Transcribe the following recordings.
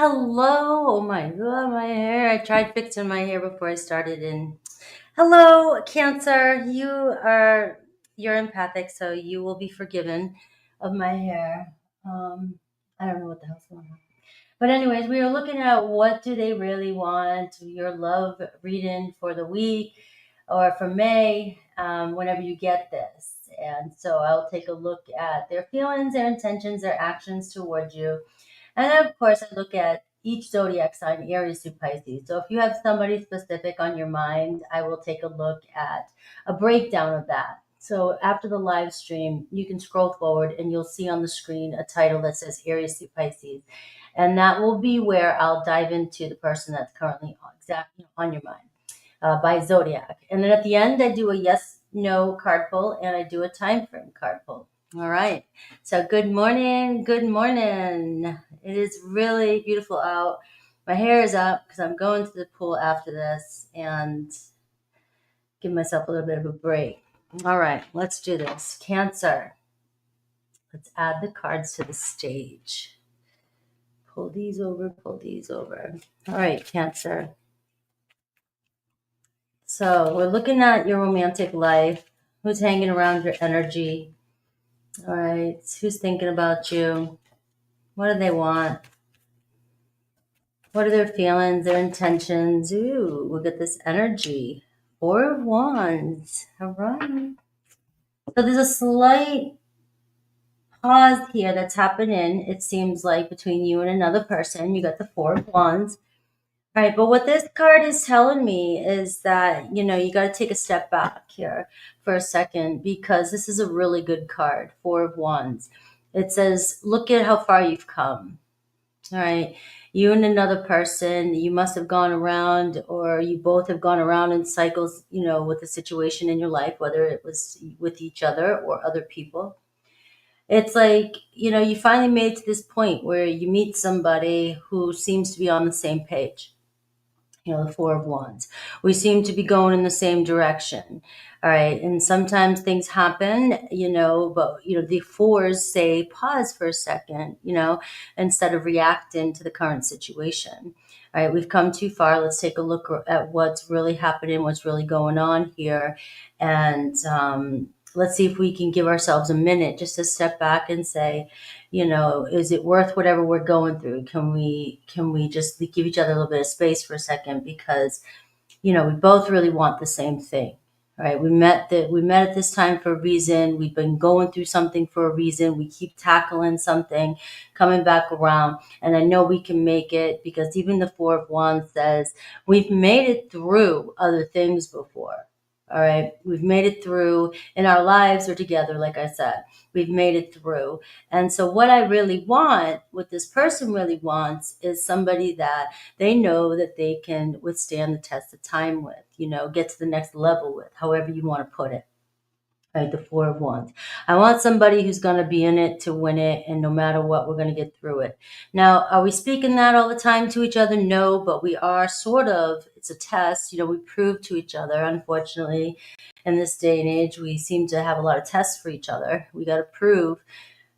Hello. Oh my God, my hair. I tried fixing my hair before I started and hello, Cancer. You're empathic, so you will be forgiven of my hair. Um I don't know what the hell's going on. But anyways, we were looking at what do they really want, your love reading for the week or for May, whenever you get this. And so I'll take a look at their feelings, their intentions, their actions towards you. And then, of course, I look at each zodiac sign, Aries to Pisces. So if you have somebody specific on your mind, I will take a look at a breakdown of that. So after the live stream, you can scroll forward and you'll see on the screen a title that says Aries to Pisces. And that will be where I'll dive into the person that's currently exactly on your mind by Zodiac. And then at the end, I do a yes, no card pull and I do a time frame card pull. All right. So good morning. Good morning. It is really beautiful out. My hair is up because I'm going to the pool after this and give myself a little bit of a break. All right. Let's do this. Cancer. Let's add the cards to the stage. Pull these over, pull these over. All right, Cancer. So we're looking at your romantic life. Who's hanging around your energy? All right. Who's thinking about you? What do they want? What are their feelings, their intentions? Ooh, look at this energy. Four of Wands. All right. So there's a slight pause here that's happening, it seems like, between you and another person. You got the Four of Wands. Right, but what this card is telling me is that, you got to take a step back here for a second because this is a really good card, Four of Wands. It says, look at how far you've come. All right. You and another person, you must have gone around, or you both have gone around in cycles, with the situation in your life, whether it was with each other or other people. It's like, you finally made to this point where you meet somebody who seems to be on the same page, the Four of Wands. We seem to be going in the same direction. All right. And sometimes things happen, but, the fours say pause for a second, instead of reacting to the current situation. All right. We've come too far. Let's take a look at what's really happening, what's really going on here. And, let's see if we can give ourselves a minute just to step back and say, is it worth whatever we're going through? Can we just give each other a little bit of space for a second? Because, we both really want the same thing. All right. We met at this time for a reason. We've been going through something for a reason. We keep tackling something, coming back around. And I know we can make it because even the Four of Wands says we've made it through other things before. All right. We've made it through in our lives or together, like I said. We've made it through. And so what I really want, what this person really wants, is somebody that they know that they can withstand the test of time with, get to the next level with, however you want to put it. Right, the Four of Wands. I want somebody who's going to be in it to win it, and no matter what, we're going to get through it. Now, are we speaking that all the time to each other? No, but we are sort of. It's a test. We prove to each other. Unfortunately, in this day and age, we seem to have a lot of tests for each other. We got to prove,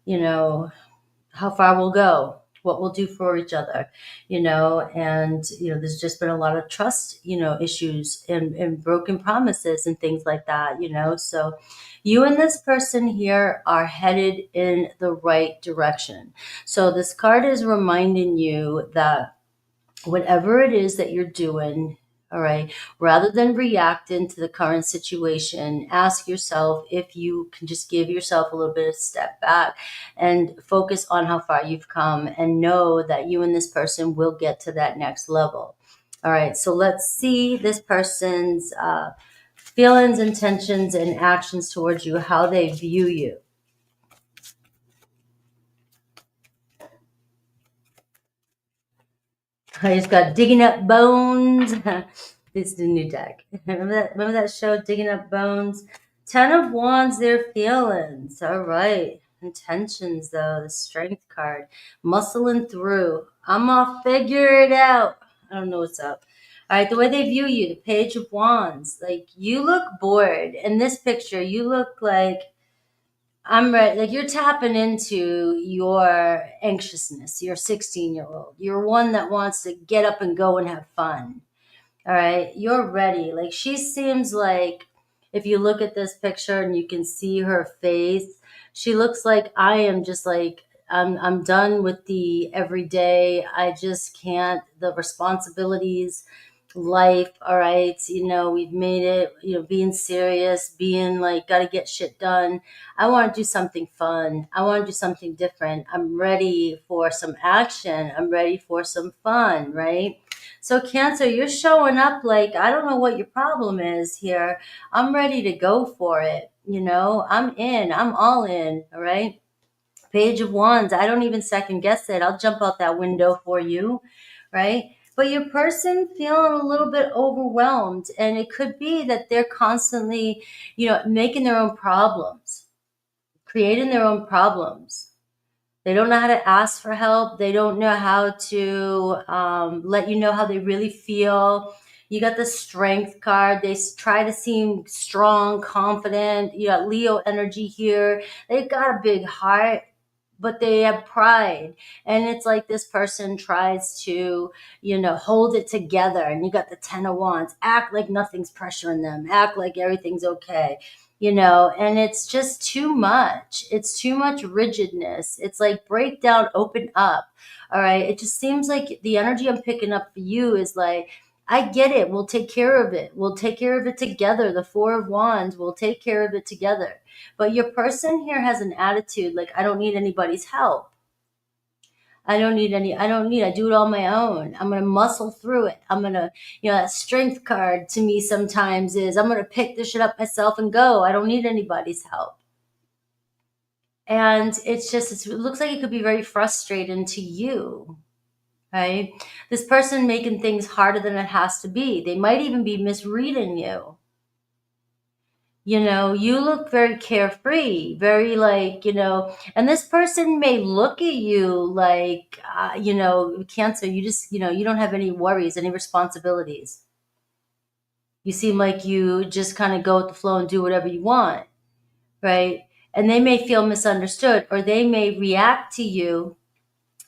how far we'll go, what we'll do for each other, and, there's just been a lot of trust, issues and broken promises and things like that, so you and this person here are headed in the right direction. So this card is reminding you that whatever it is that you're doing, all right, rather than reacting to the current situation, ask yourself if you can just give yourself a little bit of step back and focus on how far you've come and know that you and this person will get to that next level. All right, so let's see this person's feelings, intentions, and actions towards you, how they view you. I just got Digging Up Bones. This is the new deck. Remember that show, Digging Up Bones? 10 of Wands, their feelings. All right. Intentions, though. The Strength card. Muscling through. I'm going to figure it out. I don't know what's up. All right. The way they view you, the Page of Wands. Like, you look bored. In this picture, you look like I'm ready. Like you're tapping into your anxiousness. You're 16-year-old. You're one that wants to get up and go and have fun. All right. You're ready. Like she seems like, if you look at this picture and you can see her face, she looks like I am just like, I'm done with the everyday. I just can't, the responsibilities, life. All right. We've made it, being serious, being like, got to get shit done. I want to do something fun. I want to do something different. I'm ready for some action. I'm ready for some fun. Right. So, Cancer, you're showing up like, I don't know what your problem is here. I'm ready to go for it. I'm in. I'm all in. All right. Page of Wands. I don't even second guess it. I'll jump out that window for you. Right. But your person feeling a little bit overwhelmed. And it could be that they're constantly, making their own problems, creating their own problems. They don't know how to ask for help. They don't know how to let you know how they really feel. You got the Strength card. They try to seem strong, confident. You got Leo energy here. They've got a big heart, but they have pride. And it's like this person tries to, hold it together. And you got the Ten of Wands. Act like nothing's pressuring them. Act like everything's okay. And it's just too much. It's too much rigidness. It's like break down, open up. All right. It just seems like the energy I'm picking up for you is like, I get it. We'll take care of it. We'll take care of it together. The Four of Wands, we'll take care of it together. But your person here has an attitude like, I don't need anybody's help. I do it on my own. I'm going to muscle through it. I'm going to, that Strength card to me sometimes is I'm going to pick this shit up myself and go. I don't need anybody's help. And it looks like it could be very frustrating to you, right? This person making things harder than it has to be. They might even be misreading you. You look very carefree, very like, and this person may look at you like, Cancer, you just, you don't have any worries, any responsibilities. You seem like you just kind of go with the flow and do whatever you want, right? And they may feel misunderstood, or they may react to you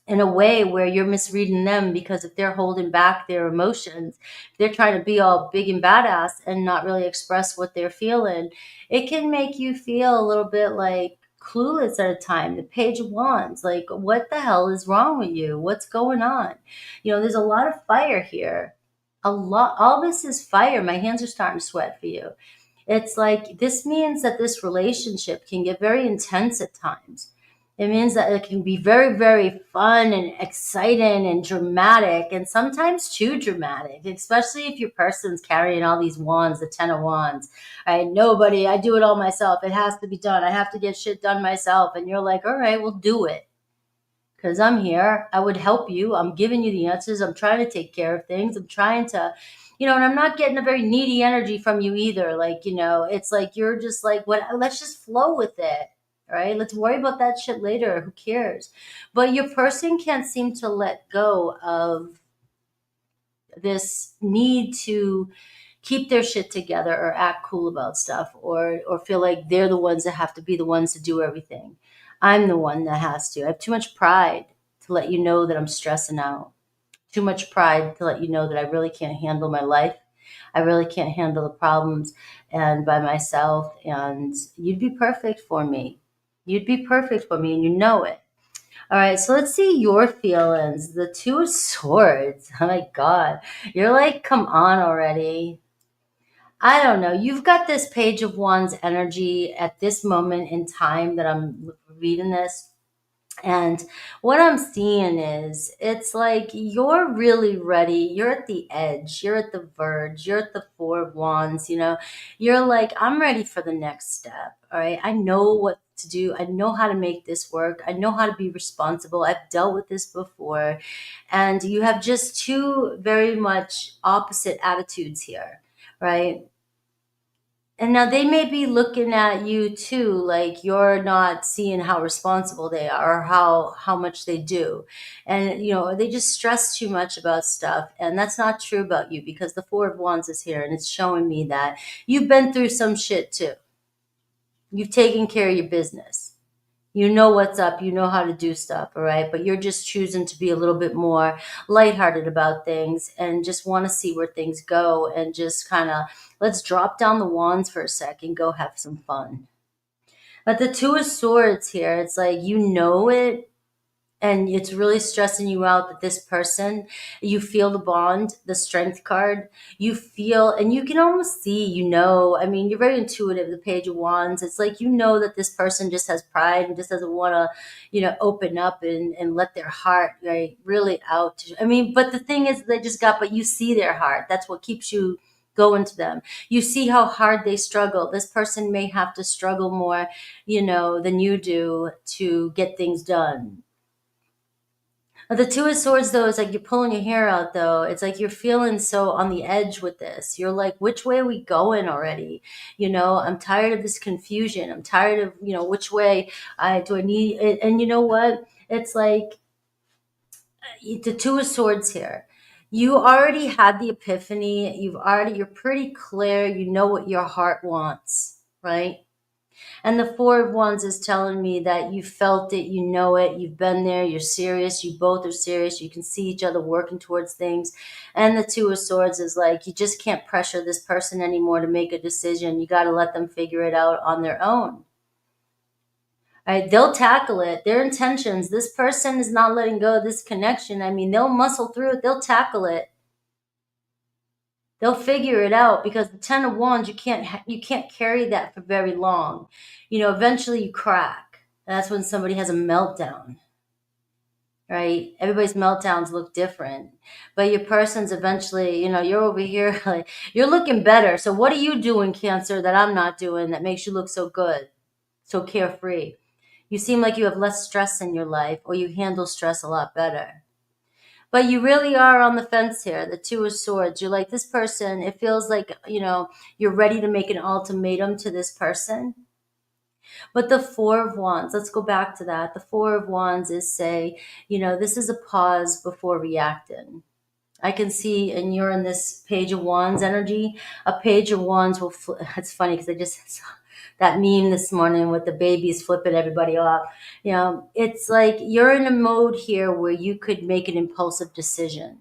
in a way where you're misreading them, because if they're holding back their emotions, they're trying to be all big and badass and not really express what they're feeling, it can make you feel a little bit like clueless at a time. The Page of Wands, like, what the hell is wrong with you? What's going on? There's a lot of fire here. All this is fire. My hands are starting to sweat for you. It's like, this means that this relationship can get very intense at times. It means that it can be very, very fun and exciting and dramatic, and sometimes too dramatic, especially if your person's carrying all these wands, the Ten of Wands. I do it all myself. It has to be done. I have to get shit done myself. And you're like, all right, we'll do it. Because I'm here. I would help you. I'm giving you the answers. I'm trying to take care of things. I'm trying to, and I'm not getting a very needy energy from you either. Like, it's like you're just like, what? Let's just flow with it. All right. Let's worry about that shit later. Who cares? But your person can't seem to let go of this need to keep their shit together or act cool about stuff, or feel like they're the ones that have to be the ones to do everything. I'm the one that has to. I have too much pride to let you know that I'm stressing out. Too much pride to let you know that I really can't handle my life. I really can't handle the problems and by myself, and you'd be perfect for me. You'd be perfect for me, and you know it. All right, so let's see your feelings. The Two of Swords. Oh my God. You're like, come on already. I don't know. You've got this Page of Wands energy at this moment in time that I'm reading this. And what I'm seeing is, it's like you're really ready. You're at the edge. You're at the verge. You're at the Four of Wands. You're like, I'm ready for the next step. All right. I know what to do. I know how to make this work. I know how to be responsible. I've dealt with this before. And you have just two very much opposite attitudes here. Right. And now they may be looking at you too, like you're not seeing how responsible they are, or how much they do. And they just stress too much about stuff. And that's not true about you, because the Four of Wands is here and it's showing me that you've been through some shit too. You've taken care of your business. You know what's up. You know how to do stuff, all right? But you're just choosing to be a little bit more lighthearted about things and just want to see where things go and just kind of let's drop down the wands for a second, go have some fun. But the Two of Swords here, it's like you know it, and it's really stressing you out that this person, you feel the bond, the strength card, you feel, and you can almost see, I mean, you're very intuitive, the Page of Wands. It's like you know that this person just has pride and just doesn't want to, open up and let their heart, right, really out. I mean, but the thing is, but you see their heart. That's what keeps you going to them. You see how hard they struggle. This person may have to struggle more, than you do to get things done. The Two of Swords, though, is like you're pulling your hair out, though. It's like you're feeling so on the edge with this. You're like, which way are we going already? I'm tired of this confusion. I'm tired of, which way I need. And you know what? It's like the Two of Swords here. You already had the epiphany. You're pretty clear. You know what your heart wants, right? And the Four of Wands is telling me that you felt it, you know it, you've been there, you're serious, you both are serious, you can see each other working towards things. And the Two of Swords is like, you just can't pressure this person anymore to make a decision. You got to let them figure it out on their own. All right, they'll tackle it. Their intentions, this person is not letting go of this connection. I mean, they'll muscle through it, they'll tackle it. They'll figure it out because the Ten of Wands, you can't carry that for very long. Eventually you crack. That's when somebody has a meltdown, right? Everybody's meltdowns look different, but your person's eventually, you're over here, like, you're looking better. So what are you doing, Cancer, that I'm not doing that makes you look so good, so carefree? You seem like you have less stress in your life, or you handle stress a lot better. But you really are on the fence here, the Two of Swords. You're like, this person, it feels like, you're ready to make an ultimatum to this person. But the Four of Wands, let's go back to that. The Four of Wands is say, this is a pause before reacting. I can see, and you're in this Page of Wands energy. A Page of Wands will, it's funny because I just saw that meme this morning with the babies flipping everybody off. It's like you're in a mode here where you could make an impulsive decision.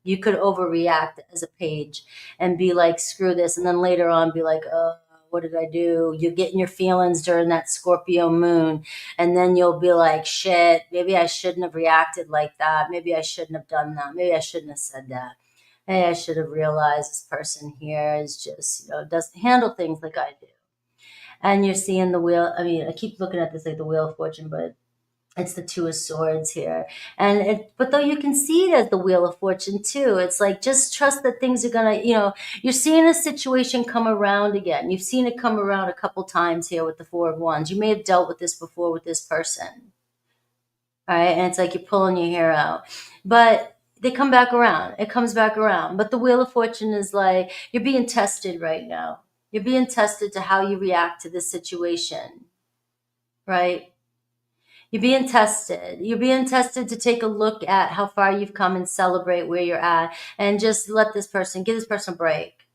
You could overreact as a page and be like, screw this. And then later on be like, oh, what did I do? You get in your feelings during that Scorpio moon. And then you'll be like, shit, maybe I shouldn't have reacted like that. Maybe I shouldn't have done that. Maybe I shouldn't have said that. Hey, I should have realized this person here is just, doesn't handle things like I do. And you're seeing the wheel. I mean, I keep looking at this like the Wheel of Fortune, but it's the Two of Swords here. But though you can see it as the Wheel of Fortune too, it's like, just trust that things are gonna, you're seeing a situation come around again. You've seen it come around a couple times here with the Four of Wands. You may have dealt with this before with this person. All right. And it's like you're pulling your hair out, but they come back around. It comes back around. But the Wheel of Fortune is like, you're being tested right now. You're being tested to how you react to this situation, right? You're being tested. You're being tested to take a look at how far you've come and celebrate where you're at, and just give this person a break.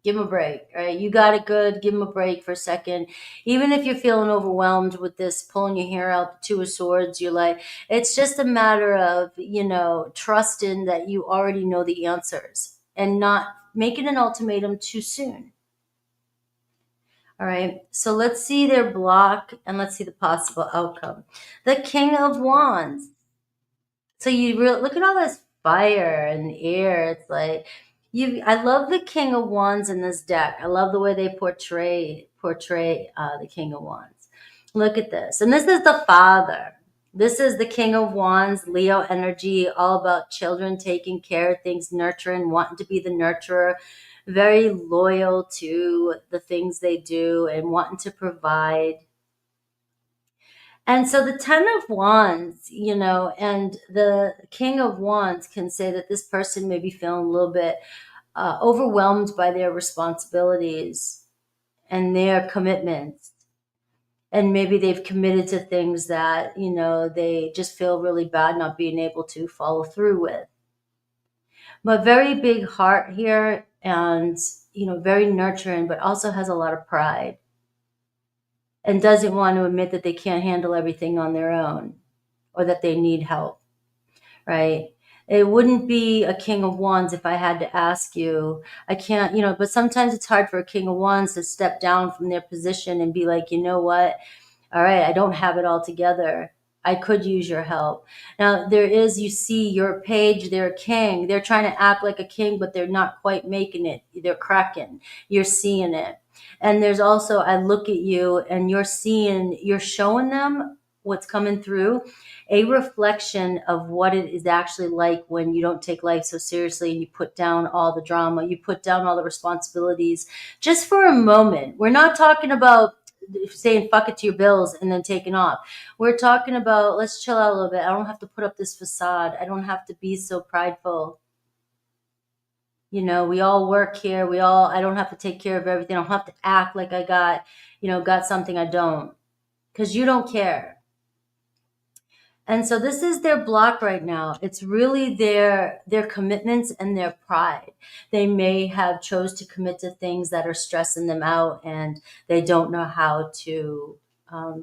Give them a break, right? You got it good. Give them a break for a second. Even if you're feeling overwhelmed with this, pulling your hair out, the Two of Swords, you're like, it's just a matter of, trusting that you already know the answers and not making an ultimatum too soon. All right, so let's see their block and let's see the possible outcome. The King of Wands. So look at all this fire and air. It's like I love the King of Wands in this deck. I love the way they portray the King of Wands. Look at this, and this is the Father. This is the King of Wands, Leo energy, all about children, taking care of things, nurturing, wanting to be the nurturer, very loyal to the things they do and wanting to provide. And so the Ten of Wands, and the King of Wands can say that this person may be feeling a little bit overwhelmed by their responsibilities and their commitments. And maybe they've committed to things that, they just feel really bad not being able to follow through with. But very big heart here, and, very nurturing, but also has a lot of pride. and doesn't want to admit that they can't handle everything on their own or that they need help, right? It wouldn't be a King of Wands if I had to ask you. I can't, but sometimes it's hard for a King of Wands to step down from their position and be like, you know what? All right, I don't have it all together. I could use your help. Now, you see your page, they're a king. They're trying to act like a king, but they're not quite making it. They're cracking. You're seeing it. And there's also, I look at you and you're showing them what's coming through, a reflection of what it is actually like when you don't take life so seriously and you put down all the drama, you put down all the responsibilities just for a moment. We're not talking about saying fuck it to your bills and then taking off. We're talking about, let's chill out a little bit. I don't have to put up this facade. I don't have to be so prideful. We all work here. I don't have to take care of everything. I don't have to act like I got something I don't, because you don't care. And so this is their block right now. It's really their commitments and their pride. They may have chose to commit to things that are stressing them out, and they don't know how to.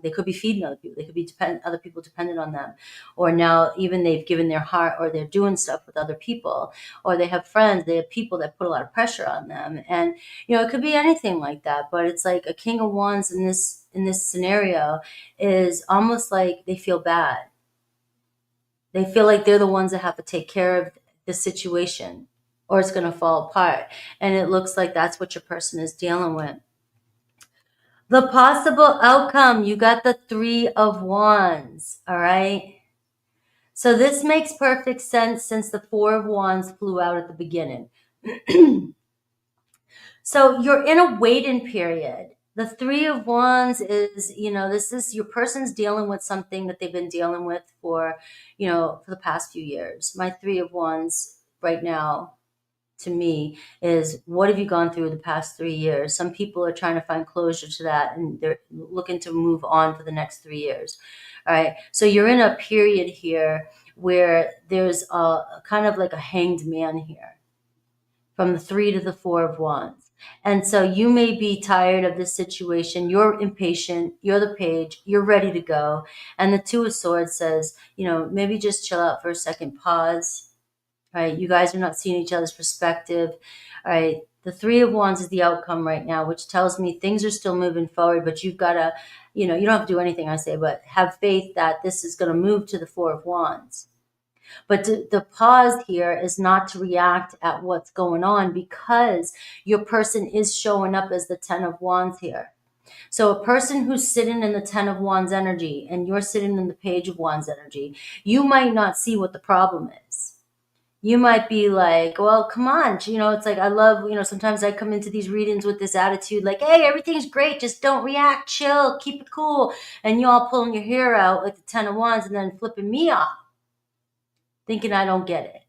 They could be feeding other people. They could be other people dependent on them, or now even they've given their heart, or they're doing stuff with other people, or they have friends. They have people that put a lot of pressure on them, and it could be anything like that. But it's like a King of Wands in this scenario is almost like they feel bad. They feel like they're the ones that have to take care of the situation or it's going to fall apart. And it looks like that's what your person is dealing with. The possible outcome, you got the 3 of Wands, all right? So this makes perfect sense since the 4 of Wands flew out at the beginning. So you're in a waiting period. The 3 of Wands is, this is your person's dealing with something that they've been dealing with for the past few years. My 3 of Wands right now, to me, is what have you gone through the past 3 years? Some people are trying to find closure to that, and they're looking to move on for the next 3 years. All right. So you're in a period here where there's a kind of like a hanged man here from the 3 to the 4 of Wands. And so you may be tired of this situation. You're impatient. You're the page. You're ready to go. And the 2 of Swords says, maybe just chill out for a second, pause. All right. You guys are not seeing each other's perspective. All right. The 3 of Wands is the outcome right now, which tells me things are still moving forward, but you've got to, you don't have to do anything I say, but have faith that this is going to move to the 4 of Wands. But the pause here is not to react at what's going on, because your person is showing up as the 10 of Wands here. So a person who's sitting in the 10 of Wands energy and you're sitting in the Page of Wands energy, you might not see what the problem is. You might be like, well, come on. It's like, I love, sometimes I come into these readings with this attitude like, hey, everything's great. Just don't react, chill, keep it cool. And you all pulling your hair out like the 10 of Wands and then flipping me off, thinking I don't get it.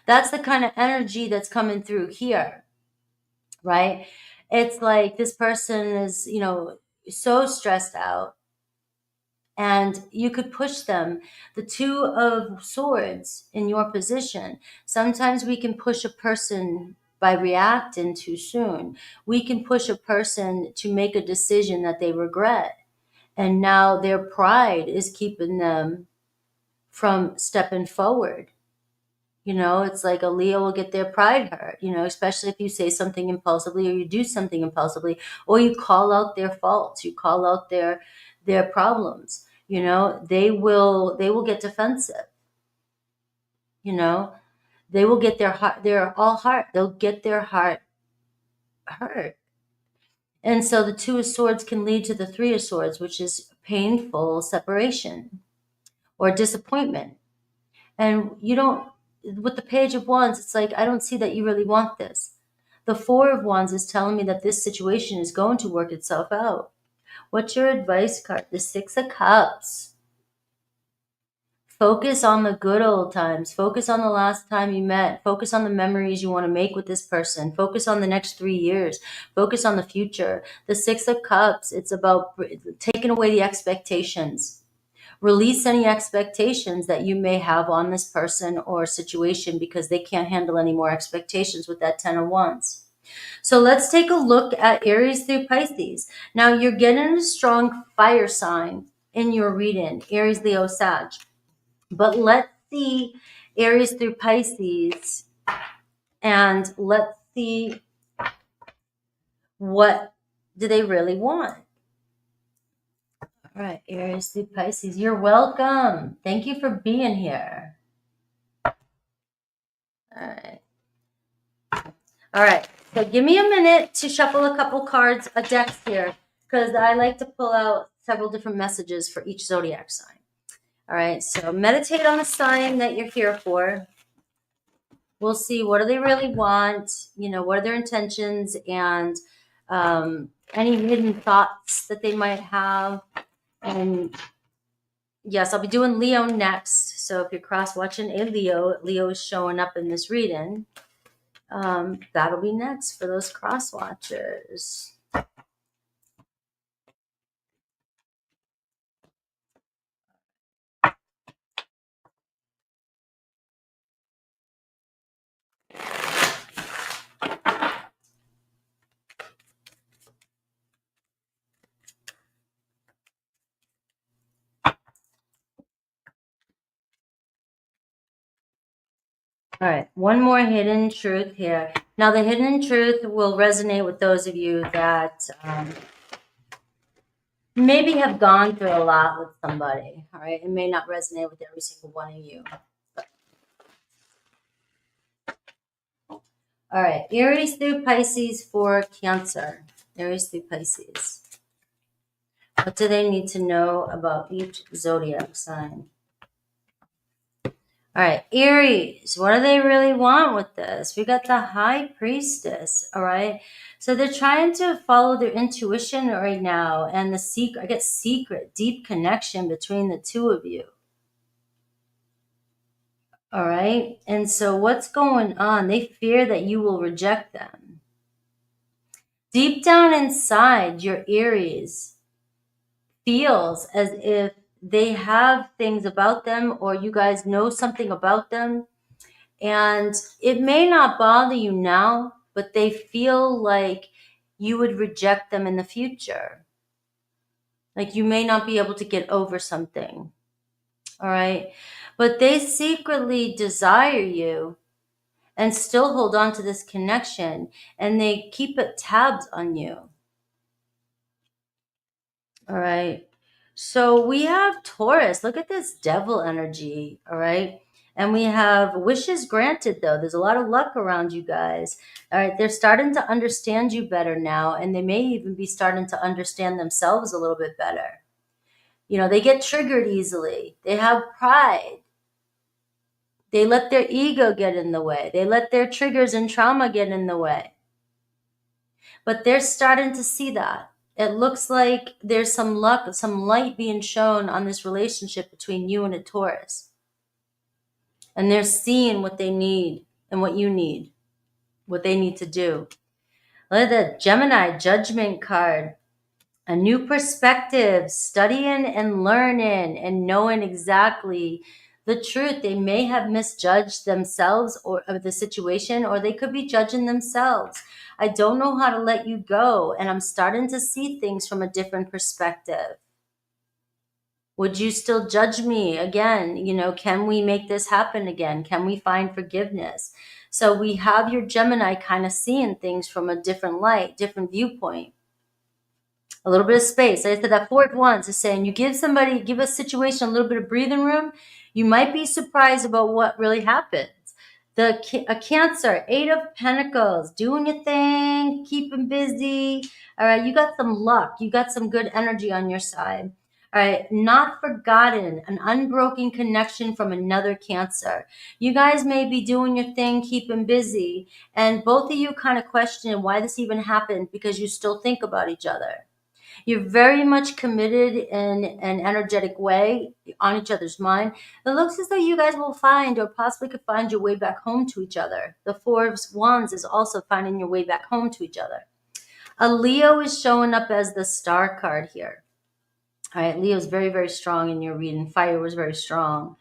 That's the kind of energy that's coming through here, right? It's like this person is, so stressed out, and you could push them. The 2 of Swords in your position. Sometimes we can push a person by reacting too soon. We can push a person to make a decision that they regret. And now their pride is keeping them from stepping forward. It's like a Leo will get their pride hurt, especially if you say something impulsively or you do something impulsively, or you call out their faults, you call out their problems, they will get defensive, they will get their heart, they'll get their heart hurt. And so the 2 of Swords can lead to the 3 of Swords, which is painful separation or disappointment. And with the Page of Wands, it's like, I don't see that you really want this. The 4 of Wands is telling me that this situation is going to work itself out. What's your advice card? The 6 of Cups. Focus on the good old times. Focus on the last time you met. Focus on the memories you want to make with this person. Focus on the next 3 years. Focus on the future. The 6 of Cups, it's about taking away the expectations. Release any expectations that you may have on this person or situation, because they can't handle any more expectations with that 10 of Wands. So let's take a look at Aries through Pisces. Now you're getting a strong fire sign in your reading, Aries, Leo, Sag. But let's see Aries through Pisces, and let's see what do they really want. All right, Aries through Pisces, you're welcome. Thank you for being here. All right. All right, so give me a minute to shuffle a couple cards, a deck here, because I like to pull out several different messages for each zodiac sign. All right, so meditate on the sign that you're here for. We'll see what do they really want, what are their intentions, and any hidden thoughts that they might have. And yes, I'll be doing Leo next. So if you're cross-watching a Leo is showing up in this reading. That'll be next for those cross-watchers. All right, one more hidden truth here. Now, the hidden truth will resonate with those of you that maybe have gone through a lot with somebody. All right, it may not resonate with every single one of you. All right, Aries through Pisces for Cancer. Aries through Pisces. What do they need to know about each zodiac sign? All right, Aries, what do they really want with this? We got the High Priestess, all right? So they're trying to follow their intuition right now, and the secret, I get secret, deep connection between the two of you. All right, and so what's going on? They fear that you will reject them. Deep down inside, your Aries feels as if they have things about them, or you guys know something about them. And it may not bother you now, but they feel like you would reject them in the future. Like you may not be able to get over something. All right. But they secretly desire you and still hold on to this connection, and they keep it tabs on you. All right. So we have Taurus. Look at this devil energy. All right. And we have wishes granted, though. There's a lot of luck around you guys. All right. They're starting to understand you better now. And they may even be starting to understand themselves a little bit better. They get triggered easily. They have pride. They let their ego get in the way. They let their triggers and trauma get in the way. But they're starting to see that. It looks like there's some luck, some light being shown on this relationship between you and a Taurus. And they're seeing what they need and what you need, what they need to do. Look at the Gemini Judgment card. A new perspective, studying and learning and knowing exactly the truth. They may have misjudged themselves or the situation, or they could be judging themselves. I don't know how to let you go, and I'm starting to see things from a different perspective. Would you still judge me again? Can we make this happen again? Can we find forgiveness? So we have your Gemini kind of seeing things from a different light, different viewpoint. A little bit of space. I said that fourth once is saying you give a situation a little bit of breathing room, you might be surprised about what really happens. A Cancer, 8 of Pentacles, doing your thing, keeping busy. All right, you got some luck. You got some good energy on your side. All right, not forgotten, an unbroken connection from another Cancer. You guys may be doing your thing, keeping busy, and both of you kind of question why this even happened because you still think about each other. You're very much committed in an energetic way on each other's mind. It looks as though you guys will find or possibly could find your way back home to each other. The Four of Wands is also finding your way back home to each other. A Leo is showing up as the Star card here. All right, Leo's very, very strong in your reading. Fire was very strong.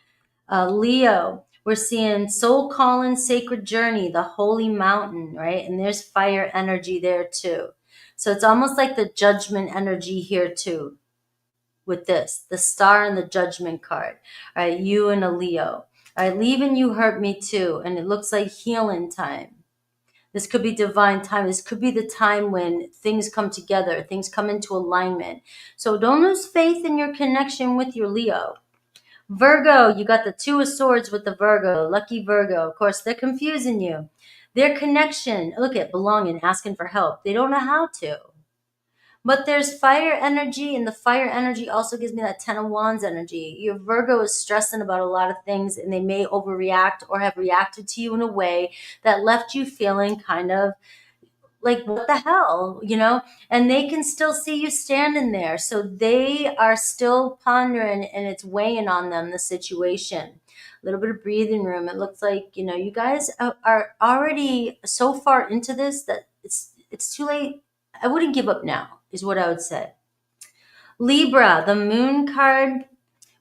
Leo, We're seeing soul calling, sacred journey, the holy mountain, right? And there's fire energy there too. So it's almost like the judgment energy here too with this, the star and the judgment card, right? You and a Leo. All right, leaving you hurt me too. And it looks like healing time. This could be divine time. This could be the time when things come together, things come into alignment. So don't lose faith in your connection with your Leo. Virgo, you got the Two of Swords with the Virgo, lucky Virgo. Of course, they're confusing you. Their connection, look at belonging, asking for help. They don't know how to. But there's fire energy, and the fire energy also gives me that Ten of Wands energy. Your Virgo is stressing about a lot of things, and they may overreact or have reacted to you in a way that left you feeling kind of like, what the hell, and they can still see you standing there. So they are still pondering, and it's weighing on them, the situation. A little bit of breathing room. It looks like, you guys are already so far into this that it's too late. I wouldn't give up now, is what I would say. Libra, the moon card.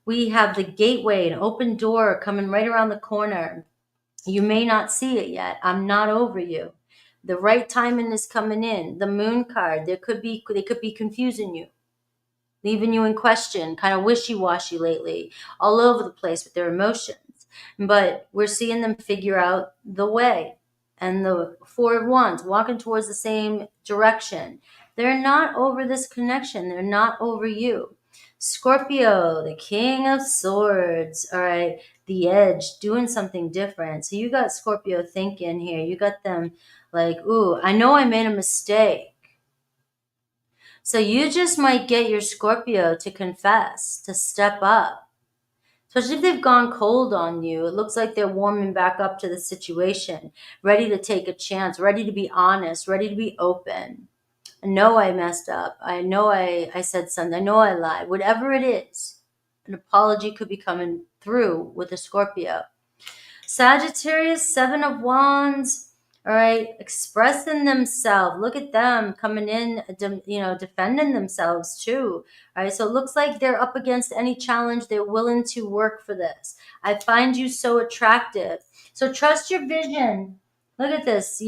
We have the gateway, an open door coming right around the corner. You may not see it yet. I'm not over you. The right timing is coming in. The moon card, they could be confusing you, leaving you in question, kind of wishy-washy lately, all over the place with their emotions. But we're seeing them figure out the way. And the Four of Wands, walking towards the same direction. They're not over this connection. They're not over you. Scorpio, the King of Swords. All right, the edge, doing something different. So you got Scorpio thinking here. You got them like, ooh, I know I made a mistake. So you just might get your Scorpio to confess, to step up. Especially if they've gone cold on you. It looks like they're warming back up to the situation, ready to take a chance, ready to be honest, ready to be open. I know I messed up. I know I said something. I know I lied. Whatever it is, an apology could be coming through with a Scorpio. Sagittarius, Seven of Wands. All right, expressing themselves. Look at them coming in, defending themselves too. All right, so it looks like they're up against any challenge. They're willing to work for this. I find you so attractive. So trust your vision. Look at this,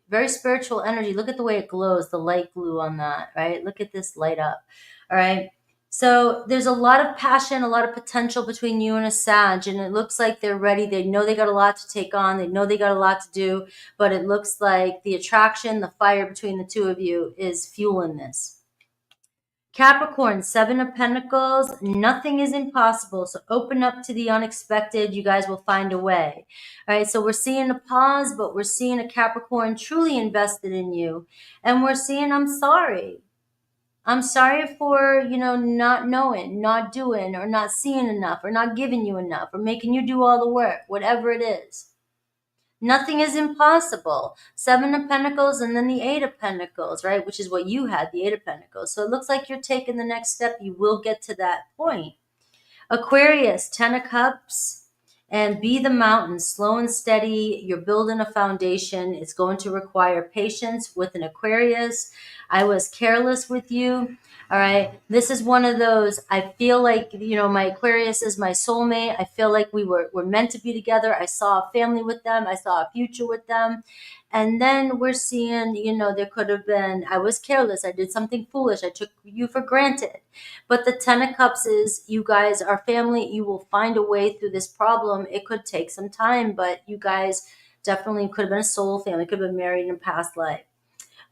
very spiritual energy. Look at the way it glows, the light glue on that, right? Look at this light up. All right. So there's a lot of passion, a lot of potential between you and a Sag, and it looks like they're ready. They know they got a lot to take on. They know they got a lot to do, but it looks like the attraction, the fire between the two of you is fueling this. Capricorn, Seven of Pentacles. Nothing is impossible. So open up to the unexpected. You guys will find a way. All right. So we're seeing a pause, but we're seeing a Capricorn truly invested in you. And we're seeing, I'm sorry. I'm sorry for, not knowing, not doing, or not seeing enough, or not giving you enough, or making you do all the work, whatever it is. Nothing is impossible. Seven of Pentacles and then the Eight of Pentacles, right? Which is what you had, the Eight of Pentacles. So it looks like you're taking the next step. You will get to that point. Aquarius, Ten of Cups. And be the mountain, slow and steady. You're building a foundation. It's going to require patience with an Aquarius. I was careless with you. All right. This is one of those, I feel like, my Aquarius is my soulmate. I feel like we're meant to be together. I saw a family with them. I saw a future with them. And then we're seeing, there could have been, I was careless. I did something foolish. I took you for granted. But the Ten of Cups is, you guys are family. You will find a way through this problem. It could take some time, but you guys definitely could have been a soul family, could have been married in a past life.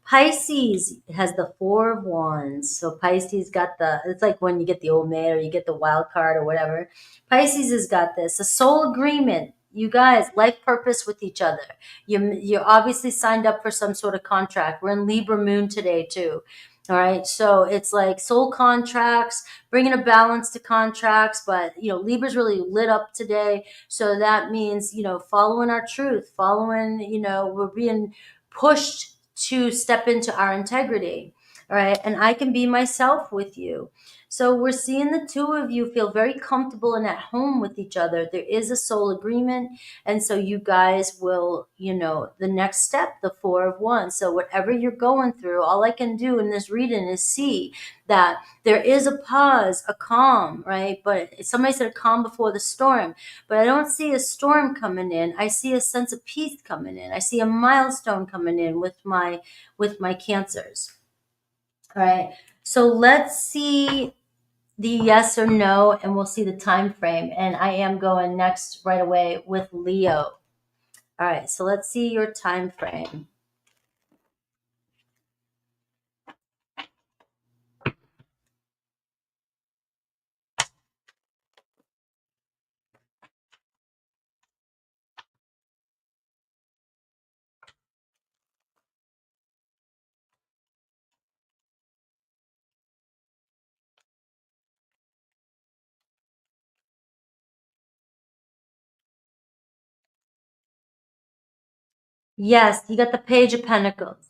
Pisces has the Four of Wands. So Pisces got it's like when you get the old maid or you get the wild card or whatever. Pisces has got this, a soul agreement. You guys, life purpose with each other. You're obviously signed up for some sort of contract. We're in Libra moon today too. All right. So it's like soul contracts, bringing a balance to contracts. But, Libra's really lit up today. So that means, following our truth, we're being pushed to step into our integrity. All right. And I can be myself with you. So we're seeing the two of you feel very comfortable and at home with each other. There is a soul agreement. And so you guys will, the next step, the Four of Wands. So whatever you're going through, all I can do in this reading is see that there is a pause, a calm, right? But somebody said a calm before the storm, but I don't see a storm coming in. I see a sense of peace coming in. I see a milestone coming in with my Cancers. All right. So let's see the yes or no, and we'll see the time frame. And I am going next right away with Leo. All right. So let's see your time frame. Yes, you got the Page of Pentacles.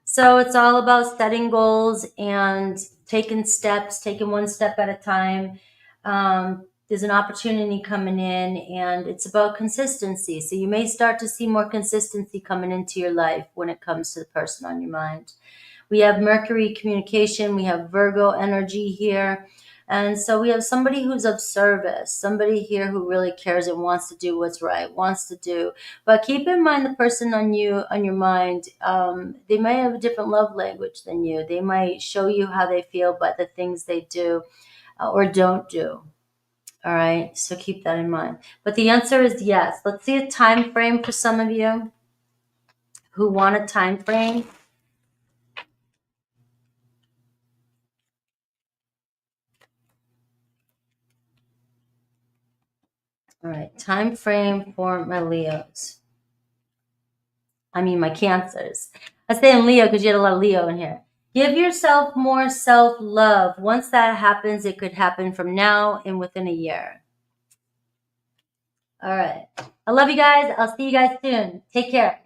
So it's all about setting goals and taking steps, taking one step at a time. There's an opportunity coming in, and it's about consistency. So you may start to see more consistency coming into your life when it comes to the person on your mind. We have Mercury communication. We have Virgo energy here. And so we have somebody who's of service, somebody here who really cares and wants to do what's right, wants to do. But keep in mind the person on your mind, they might have a different love language than you. They might show you how they feel by the things they do or don't do. All right, so keep that in mind. But the answer is yes. Let's see a time frame for some of you who want a time frame. All right, time frame for my Leos. I mean, my Cancers. I say in Leo because you had a lot of Leo in here. Give yourself more self-love. Once that happens, it could happen from now and within a year. All right. I love you guys. I'll see you guys soon. Take care.